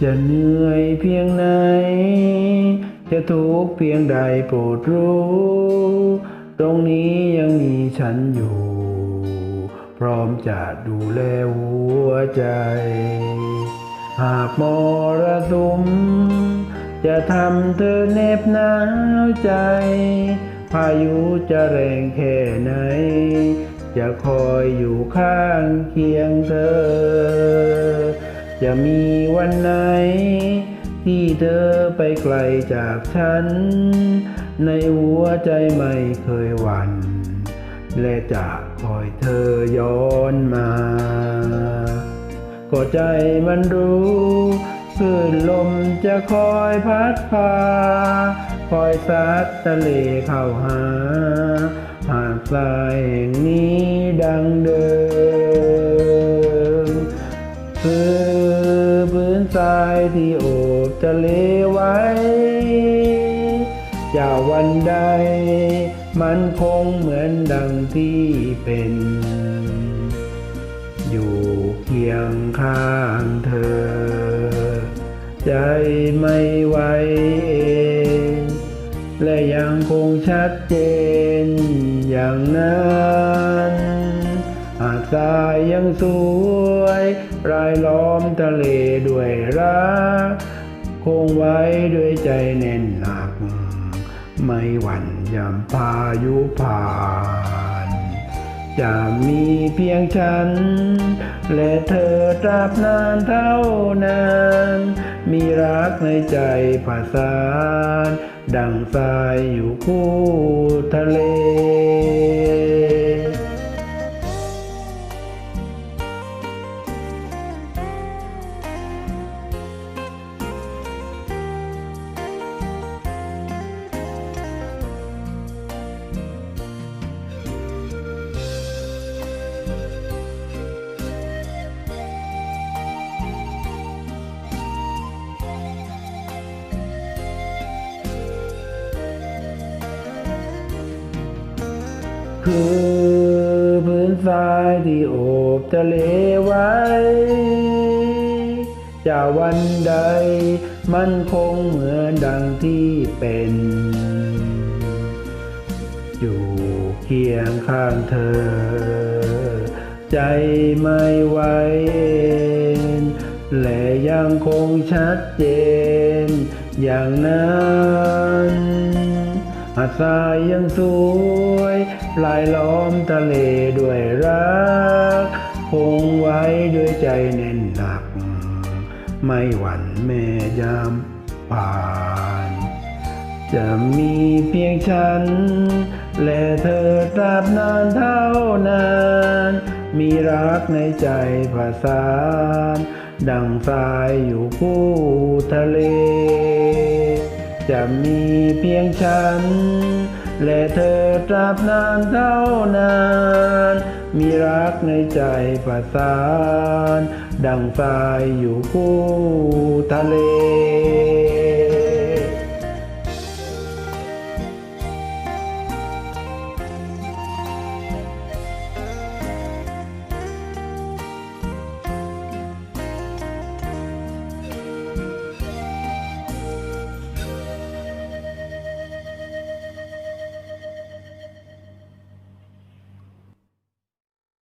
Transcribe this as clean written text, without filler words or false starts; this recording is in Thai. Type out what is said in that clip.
จะเหนื่อยเพียงไหนจะทุกข์เพียงใดโปรดรู้ตรงนี้ยังมีฉันอยู่พร้อมจะดูแลหัวใจหากมรสุมจะทำเธอเหน็บหนาวใจพายุจะแรงแค่ไหนจะคอยอยู่ข้างเคียงเธอจะมีวันไหนที่เธอไปไกลจากฉันในหัวใจไม่เคยหวั่นและจะคอยเธอย้อนมาก็ใจมันรู้คลื่นลมจะคอยพัดพาคอยซัดทะเลเข้าหาหาดทรายแห่งนี้ดังเดิมคือพื้นทรายที่โอบทะเลไว้จะวันใดมันคงเหมือนดังที่เป็นอยู่เคียงข้างเธอใจไม่ไหวเองและยังคงชัดเจนอย่างนั้นหาดทรายยังสวยรายล้อมทะเลด้วยรักคงไว้ด้วยใจแน่นหนักไม่หวั่นยามพายุผ่านจะมีเพียงฉันและเธอตราบนานเท่านานมีรักในใจผสานดังทรายอยู่คู่ทะเลคือพื้นทรายที่โอบทะเลไว้จะวันใดมันคงเหมือนดังที่เป็นอยู่เคียงข้างเธอใจไม่ไหวและยังคงชัดเจนอย่างนั้นหาดทรายยังสวยลายล้อมทะเลด้วยรักคงไว้ด้วยใจแน่นหนักไม่หวั่นแม้ยามผ่านจะมีเพียงฉันและเธอตราบนานเท่านานมีรักในใจผสานดังทรายอยู่คู่ทะเลจะมีเพียงฉันและเธอตราบนานเท่านานมีรักในใจประสานดังทรายอยู่คู่ทะเล